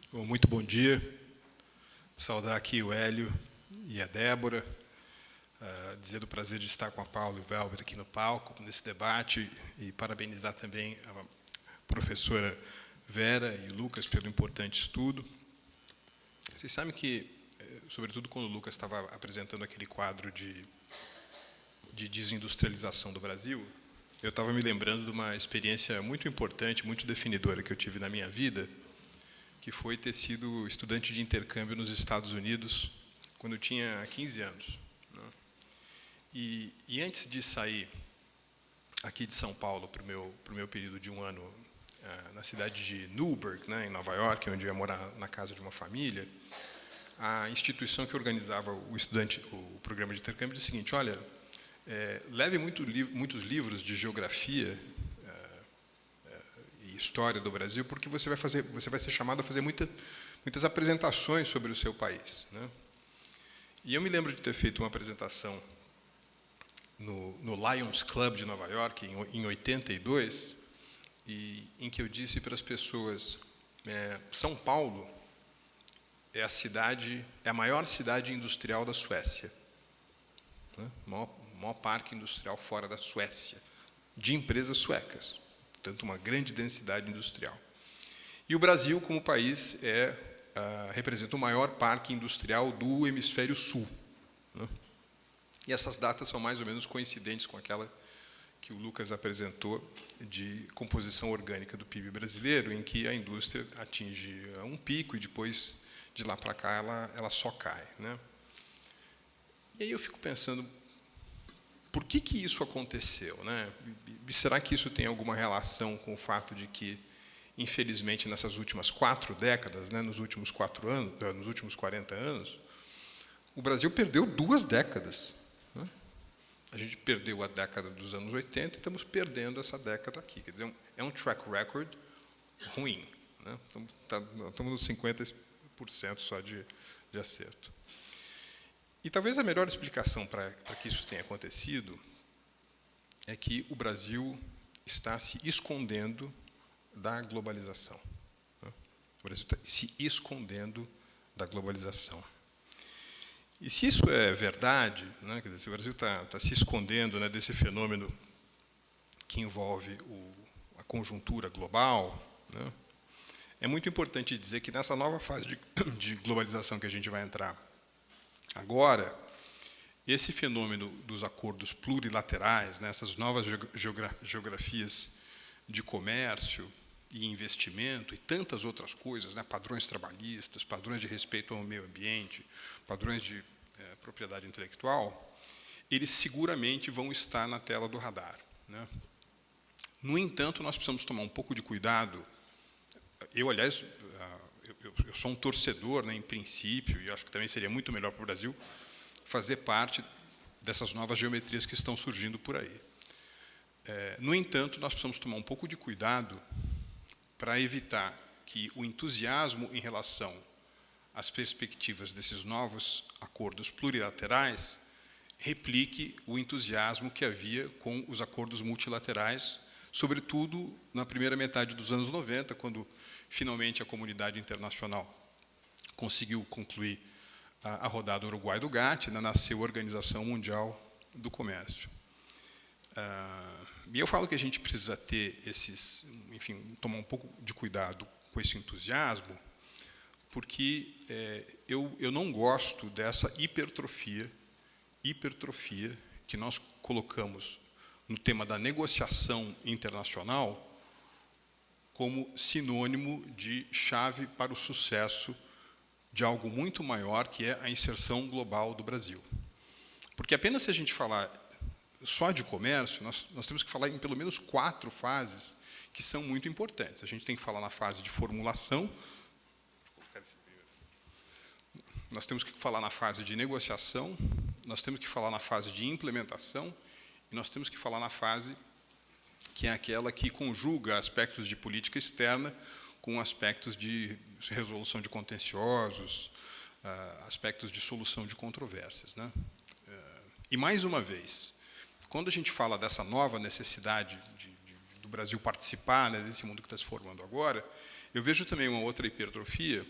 Bom, muito bom dia. Saudar aqui o Hélio e a Débora, dizer o prazer de estar com a Paula e o Velber aqui no palco, nesse debate, e parabenizar também a professora Vera e o Lucas pelo importante estudo. Vocês sabem que, sobretudo quando o Lucas estava apresentando aquele quadro de desindustrialização do Brasil, eu estava me lembrando de uma experiência muito importante, muito definidora que eu tive na minha vida, que foi ter sido estudante de intercâmbio nos Estados Unidos quando eu tinha 15 anos. Né? E antes de sair aqui de São Paulo para o meu período de um ano na cidade de Newburgh, né, em Nova York, onde eu ia morar na casa de uma família, a instituição que organizava o programa de intercâmbio disse o seguinte: olha, leve muitos livros de geografia e história do Brasil, porque você vai ser chamado a fazer muitas apresentações sobre o seu país. Né? E eu me lembro de ter feito uma apresentação no Lions Club de Nova York, em 82, em que eu disse para as pessoas: São Paulo é a maior cidade industrial da Suécia. Né? O maior parque industrial fora da Suécia, de empresas suecas. Portanto, uma grande densidade industrial. E o Brasil, como país, representa o maior parque industrial do hemisfério sul. Né? E essas datas são mais ou menos coincidentes com aquela que o Lucas apresentou de composição orgânica do PIB brasileiro, em que a indústria atinge um pico e depois, de lá para cá, ela só cai. Né? E aí eu fico pensando, por que isso aconteceu? Né? E será que isso tem alguma relação com o fato de que, infelizmente, nessas últimas 4 décadas, né, nos últimos 40 anos, o Brasil perdeu 2 décadas. Né? A gente perdeu a década dos anos 80 e estamos perdendo essa década aqui. Quer dizer, é um track record ruim. Né? Estamos nos 50% só de acerto. E talvez a melhor explicação para que isso tenha acontecido é que o Brasil está se escondendo da globalização. Né? O Brasil está se escondendo da globalização. E se isso é verdade, né, quer dizer, se o Brasil está se escondendo, né, desse fenômeno que envolve a conjuntura global, né, é muito importante dizer que nessa nova fase de globalização que a gente vai entrar agora, esse fenômeno dos acordos plurilaterais, né, essas novas geografias de comércio e investimento e tantas outras coisas, né, padrões trabalhistas, padrões de respeito ao meio ambiente, padrões de propriedade intelectual, eles seguramente vão estar na tela do radar. Né? No entanto, nós precisamos tomar um pouco de cuidado. Eu, aliás, eu sou um torcedor, né, em princípio, e acho que também seria muito melhor para o Brasil fazer parte dessas novas geometrias que estão surgindo por aí. No entanto, nós precisamos tomar um pouco de cuidado para evitar que o entusiasmo em relação às perspectivas desses novos acordos plurilaterais replique o entusiasmo que havia com os acordos multilaterais, sobretudo na primeira metade dos anos 90, quando finalmente a comunidade internacional conseguiu concluir a rodada Uruguai do GATT, né, nasceu a Organização Mundial do Comércio. E eu falo que a gente precisa ter tomar um pouco de cuidado com esse entusiasmo, porque eu não gosto dessa hipertrofia que nós colocamos no tema da negociação internacional como sinônimo de chave para o sucesso de algo muito maior, que é a inserção global do Brasil. Porque apenas se a gente falar só de comércio, nós temos que falar em pelo menos 4 fases que são muito importantes. A gente tem que falar na fase de formulação, nós temos que falar na fase de negociação, nós temos que falar na fase de implementação e nós temos que falar na fase que é aquela que conjuga aspectos de política externa com aspectos de resolução de contenciosos, aspectos de solução de controvérsias. Né? E, mais uma vez, quando a gente fala dessa nova necessidade do Brasil participar, né, desse mundo que está se formando agora, eu vejo também uma outra hipertrofia,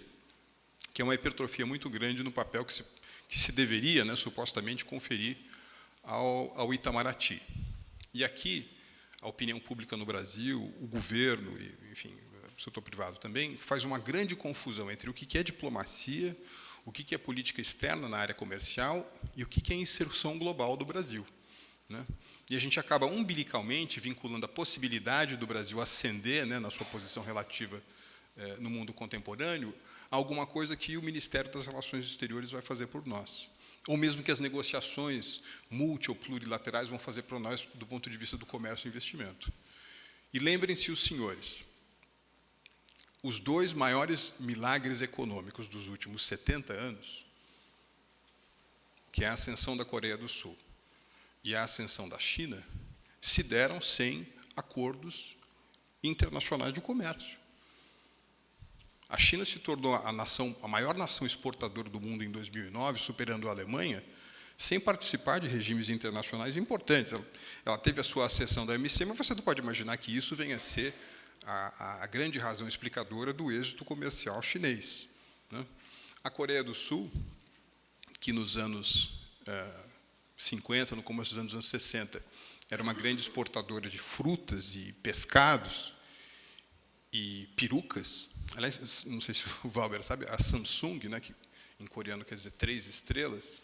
que é uma hipertrofia muito grande no papel que se deveria, né, supostamente, conferir ao Itamaraty. E aqui, a opinião pública no Brasil, o governo, e, enfim, o setor privado também, faz uma grande confusão entre o que é diplomacia, o que é política externa na área comercial e o que é inserção global do Brasil, né? E a gente acaba umbilicalmente vinculando a possibilidade do Brasil ascender, né, na sua posição relativa no mundo contemporâneo, a alguma coisa que o Ministério das Relações Exteriores vai fazer por nós. Ou mesmo que as negociações multi- ou plurilaterais vão fazer para nós do ponto de vista do comércio e investimento. E lembrem-se os senhores, os dois maiores milagres econômicos dos últimos 70 anos, que é a ascensão da Coreia do Sul e a ascensão da China, se deram sem acordos internacionais de comércio. A China se tornou a maior nação exportadora do mundo em 2009, superando a Alemanha, sem participar de regimes internacionais importantes. Ela teve a sua acessão da OMC, mas você não pode imaginar que isso venha a ser a grande razão explicadora do êxito comercial chinês, né? A Coreia do Sul, que nos anos 50, no começo dos anos 60, era uma grande exportadora de frutas e pescados e perucas. Aliás, não sei se o Valber sabe, a Samsung, né, que em coreano quer dizer 3 estrelas,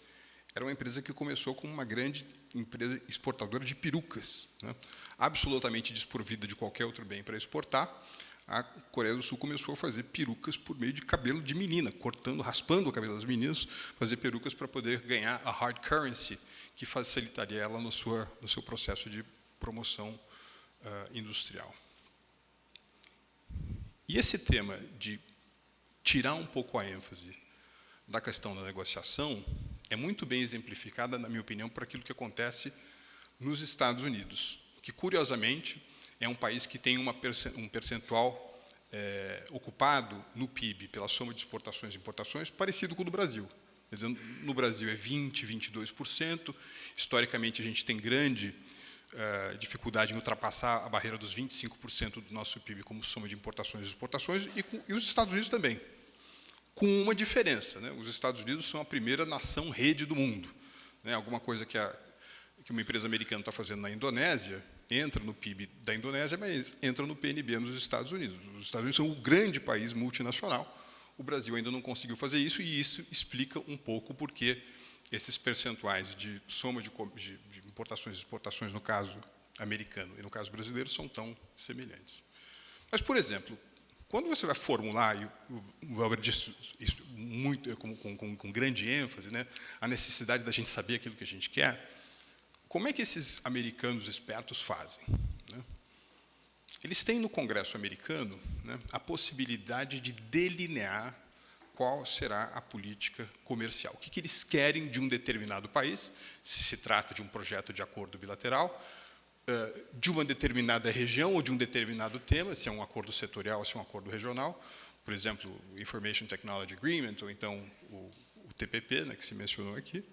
era uma empresa que começou como uma grande empresa exportadora de perucas, né, absolutamente desprovida de qualquer outro bem para exportar. A Coreia do Sul começou a fazer perucas por meio de cabelo de menina, cortando, raspando o cabelo das meninas, fazer perucas para poder ganhar a hard currency, que facilitaria ela no seu processo de promoção industrial. E esse tema de tirar um pouco a ênfase da questão da negociação é muito bem exemplificada, na minha opinião, por aquilo que acontece nos Estados Unidos, que, curiosamente, é um país que tem um percentual ocupado no PIB pela soma de exportações e importações parecido com o do Brasil. Quer dizer, no Brasil é 20%, 22%. Historicamente, a gente tem grande dificuldade em ultrapassar a barreira dos 25% do nosso PIB como soma de importações e exportações, e os Estados Unidos também, com uma diferença, né? Os Estados Unidos são a primeira nação rede do mundo, né? Alguma coisa que uma empresa americana está fazendo na Indonésia entra no PIB da Indonésia, mas entra no PNB nos Estados Unidos. Os Estados Unidos são o grande país multinacional. O Brasil ainda não conseguiu fazer isso, e isso explica um pouco por que esses percentuais de soma de importações e exportações, no caso americano e no caso brasileiro, são tão semelhantes. Mas, por exemplo, quando você vai formular, e o Weber disse isso muito, com grande ênfase, né, a necessidade da gente saber aquilo que a gente quer, como é que esses americanos espertos fazem, né? Eles têm no Congresso americano, né, a possibilidade de delinear qual será a política comercial. O que eles querem de um determinado país, se se trata de um projeto de acordo bilateral, de uma determinada região ou de um determinado tema, se é um acordo setorial ou se é um acordo regional, por exemplo, o Information Technology Agreement, ou então o TPP, né, que se mencionou aqui,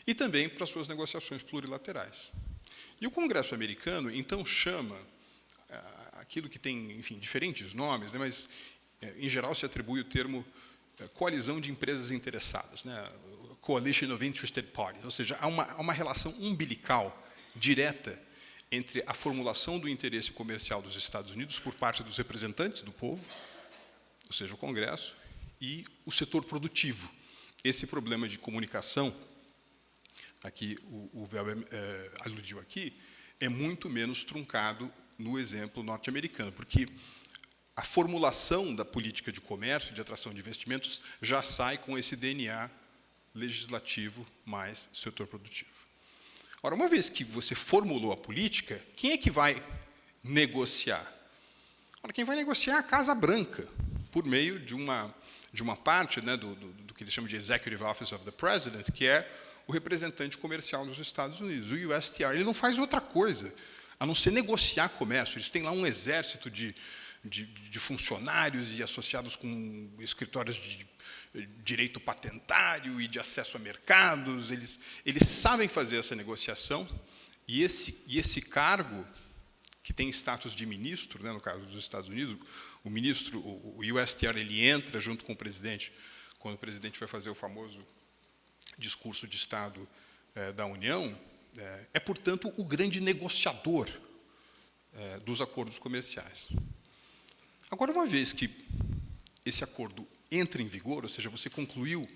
e também para suas negociações plurilaterais. E o Congresso americano, então, chama aquilo que tem, enfim, diferentes nomes, né, mas, em geral, se atribui o termo coalizão de empresas interessadas, né, Coalition of Interested Parties, ou seja, há uma relação umbilical direta entre a formulação do interesse comercial dos Estados Unidos por parte dos representantes do povo, ou seja, o Congresso, e o setor produtivo. Esse problema de comunicação, aqui o Weber aludiu aqui, é muito menos truncado no exemplo norte-americano, porque a formulação da política de comércio, de atração de investimentos, já sai com esse DNA legislativo mais setor produtivo. Ora, uma vez que você formulou a política, quem é que vai negociar? Ora, quem vai negociar é a Casa Branca, por meio de uma parte, né, do que eles chamam de Executive Office of the President, que é o representante comercial dos Estados Unidos, o USTR. Ele não faz outra coisa a não ser negociar comércio. Eles têm lá um exército de funcionários e associados com escritórios de direito patentário e de acesso a mercados. Eles sabem fazer essa negociação, e esse cargo, que tem status de ministro, né, no caso dos Estados Unidos, o ministro, o USTR, ele entra junto com o presidente quando o presidente vai fazer o famoso discurso de Estado da União, é, portanto, o grande negociador dos acordos comerciais. Agora, uma vez que esse acordo entra em vigor, ou seja, você concluiu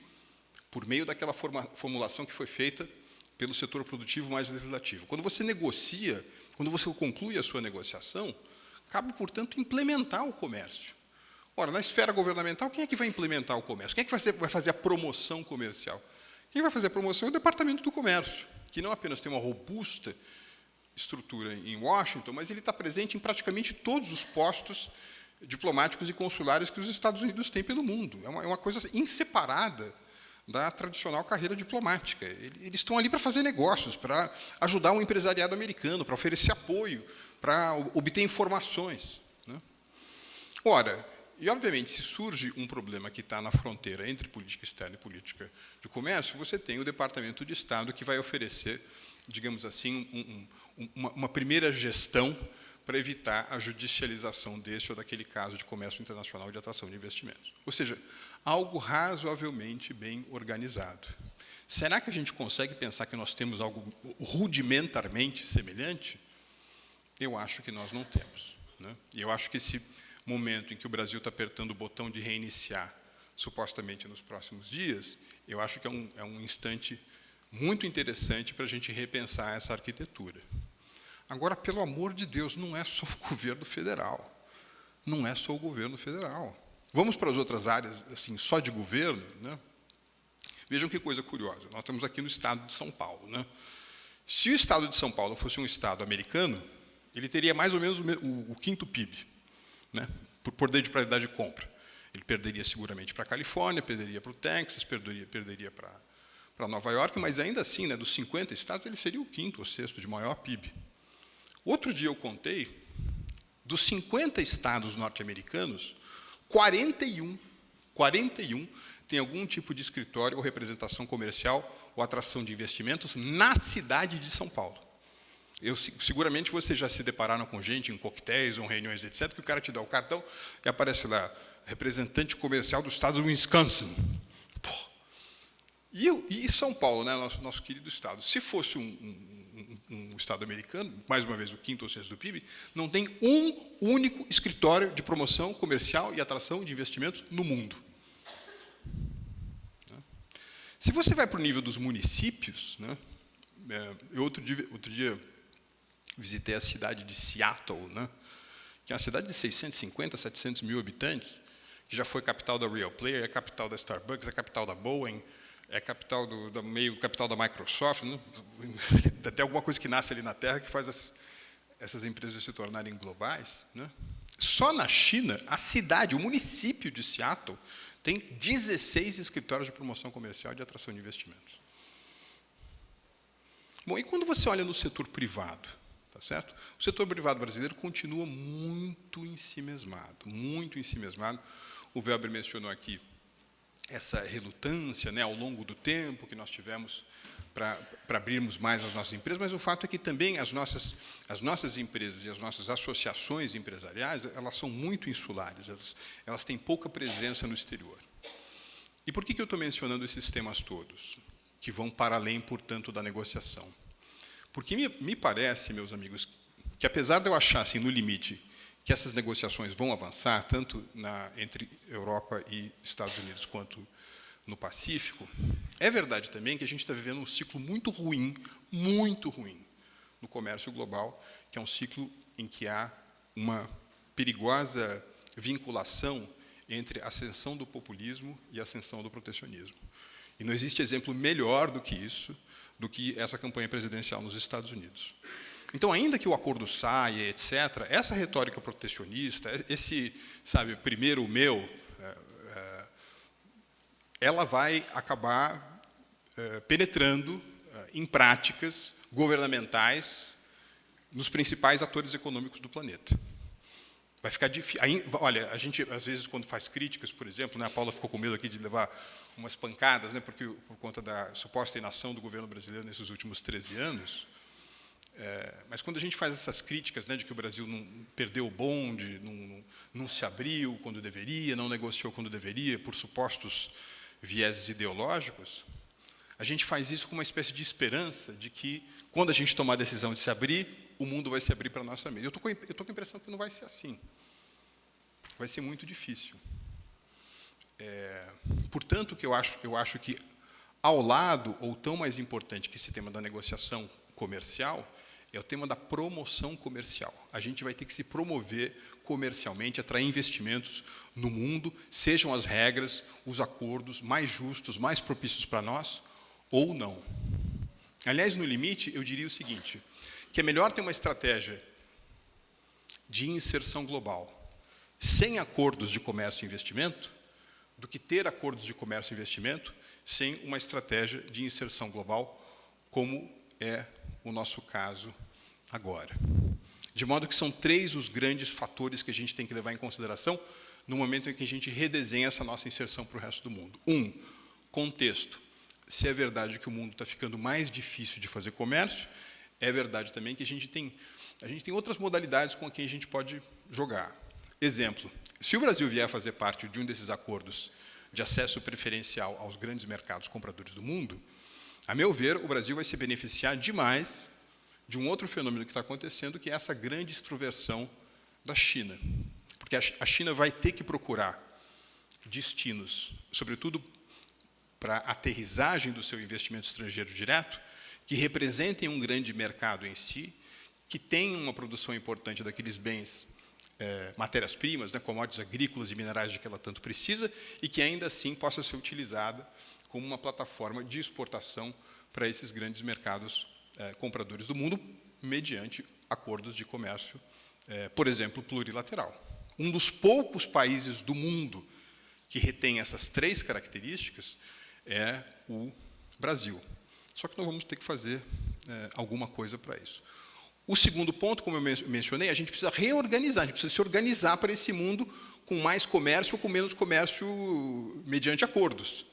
por meio daquela formulação que foi feita pelo setor produtivo mais legislativo. Quando você negocia, quando você conclui a sua negociação, cabe, portanto, implementar o comércio. Ora, na esfera governamental, quem é que vai implementar o comércio? Quem é que vai fazer a promoção comercial? Quem vai fazer a promoção é o Departamento do Comércio, que não apenas tem uma robusta estrutura em Washington, mas ele está presente em praticamente todos os postos diplomáticos e consulares que os Estados Unidos têm pelo mundo. É uma coisa inseparada da tradicional carreira diplomática. Eles estão ali para fazer negócios, para ajudar o empresariado americano, para oferecer apoio, para obter informações, né? Ora, e obviamente, se surge um problema que está na fronteira entre política externa e política de comércio, você tem o Departamento de Estado que vai oferecer, digamos assim, uma primeira gestão para evitar a judicialização deste ou daquele caso de comércio internacional de atração de investimentos. Ou seja, algo razoavelmente bem organizado. Será que a gente consegue pensar que nós temos algo rudimentarmente semelhante? Eu acho que nós não temos, né? E eu acho que esse momento em que o Brasil está apertando o botão de reiniciar, supostamente nos próximos dias, eu acho que é um instante muito interessante para a gente repensar essa arquitetura. Agora, pelo amor de Deus, não é só o governo federal. Não é só o governo federal. Vamos para as outras áreas, assim, só de governo, né? Vejam que coisa curiosa. Nós estamos aqui no estado de São Paulo, né? Se o estado de São Paulo fosse um estado americano, ele teria mais ou menos o quinto PIB, né, por poder de paridade de compra. Ele perderia seguramente para a Califórnia, perderia para o Texas, perderia para Nova York, mas ainda assim, né, dos 50 estados, ele seria o quinto ou sexto de maior PIB. Outro dia eu contei, dos 50 estados norte-americanos, 41 tem algum tipo de escritório ou representação comercial ou atração de investimentos na cidade de São Paulo. Seguramente vocês já se depararam com gente em coquetéis ou reuniões, etc., que o cara te dá o cartão e aparece lá, representante comercial do estado do Wisconsin. Pô. E São Paulo, né, nosso querido estado, se fosse um estado americano, mais uma vez o quinto ou sexto do PIB, não tem um único escritório de promoção comercial e atração de investimentos no mundo. Se você vai para o nível dos municípios, né, eu outro dia visitei a cidade de Seattle, né, que é uma cidade de 650, 700 mil habitantes, que já foi capital da Real Player, é capital da Starbucks, é capital da Boeing, é capital capital da Microsoft, né? Até alguma coisa que nasce ali na Terra que faz essas empresas se tornarem globais, né? Só na China, a cidade, o município de Seattle, tem 16 escritórios de promoção comercial e de atração de investimentos. Bom, e quando você olha no setor privado, tá certo? O setor privado brasileiro continua muito ensimesmado, muito ensimesmado. O Weber mencionou aqui essa relutância, né, ao longo do tempo que nós tivemos para abrirmos mais as nossas empresas, mas o fato é que também as nossas empresas e as nossas associações empresariais, elas são muito insulares, elas têm pouca presença no exterior. E por que eu estou mencionando esses temas todos, que vão para além, portanto, da negociação? Porque me parece, meus amigos, que apesar de eu achar, assim, no limite, que essas negociações vão avançar, tanto entre Europa e Estados Unidos quanto no Pacífico, é verdade também que a gente está vivendo um ciclo muito ruim no comércio global, que é um ciclo em que há uma perigosa vinculação entre a ascensão do populismo e a ascensão do protecionismo. E não existe exemplo melhor do que isso, do que essa campanha presidencial nos Estados Unidos. Então, ainda que o acordo saia, etc., essa retórica protecionista, esse, sabe, primeiro o meu, ela vai acabar penetrando em práticas governamentais nos principais atores econômicos do planeta. Vai ficar difícil. Olha, a gente, às vezes, quando faz críticas, por exemplo, né, a Paula ficou com medo aqui de levar umas pancadas, né, por conta da suposta inação do governo brasileiro nesses últimos 13 anos. Mas quando a gente faz essas críticas, né, de que o Brasil não perdeu o bonde, não se abriu quando deveria, não negociou quando deveria, por supostos vieses ideológicos, a gente faz isso com uma espécie de esperança de que, quando a gente tomar a decisão de se abrir, o mundo vai se abrir para a nossa mesa. Eu estou com a impressão que não vai ser assim. Vai ser muito difícil. Portanto, que eu acho que, ao lado, ou tão mais importante que esse tema da negociação comercial, é o tema da promoção comercial. A gente vai ter que se promover comercialmente, atrair investimentos no mundo, sejam as regras, os acordos mais justos, mais propícios para nós, ou não. Aliás, no limite, eu diria o seguinte, que é melhor ter uma estratégia de inserção global sem acordos de comércio e investimento, do que ter acordos de comércio e investimento sem uma estratégia de inserção global, como é o nosso caso agora. De modo que são 3 os grandes fatores que a gente tem que levar em consideração no momento em que a gente redesenha essa nossa inserção para o resto do mundo. 1, contexto. Se é verdade que o mundo está ficando mais difícil de fazer comércio, é verdade também que a gente tem outras modalidades com que a gente pode jogar. Exemplo, se o Brasil vier a fazer parte de um desses acordos de acesso preferencial aos grandes mercados compradores do mundo, a meu ver, o Brasil vai se beneficiar demais de um outro fenômeno que está acontecendo, que é essa grande extroversão da China. Porque a China vai ter que procurar destinos, sobretudo para a aterrissagem do seu investimento estrangeiro direto, que representem um grande mercado em si, que tenham uma produção importante daqueles bens, matérias-primas, commodities agrícolas e minerais de que ela tanto precisa, e que ainda assim possa ser utilizada como uma plataforma de exportação para esses grandes mercados compradores do mundo, mediante acordos de comércio, por exemplo, plurilateral. Um dos poucos países do mundo que retém essas 3 características é o Brasil. Só que nós vamos ter que fazer alguma coisa para isso. O segundo ponto, como eu mencionei, a gente precisa reorganizar, a gente precisa se organizar para esse mundo com mais comércio ou com menos comércio mediante acordos.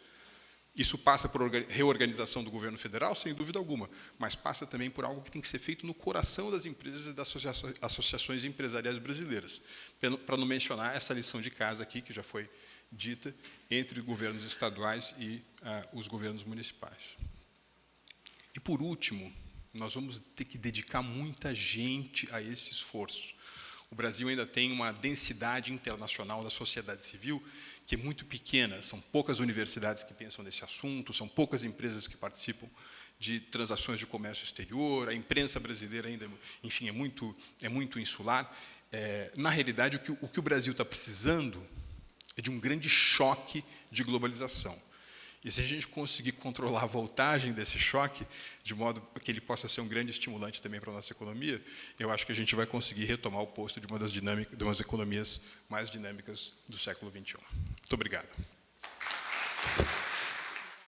Isso passa por reorganização do governo federal, sem dúvida alguma, mas passa também por algo que tem que ser feito no coração das empresas e das associações empresariais brasileiras, para não mencionar essa lição de casa aqui, que já foi dita, entre governos estaduais e os governos municipais. E, por último, nós vamos ter que dedicar muita gente a esse esforço. O Brasil ainda tem uma densidade internacional da sociedade civil que é muito pequena. São poucas universidades que pensam nesse assunto, são poucas empresas que participam de transações de comércio exterior, a imprensa brasileira ainda, enfim, é muito insular. Na realidade, o que o Brasil está precisando é de um grande choque de globalização. E se a gente conseguir controlar a voltagem desse choque, de modo que ele possa ser um grande estimulante também para a nossa economia, eu acho que a gente vai conseguir retomar o posto de uma das economias mais dinâmicas do século XXI. Muito obrigado.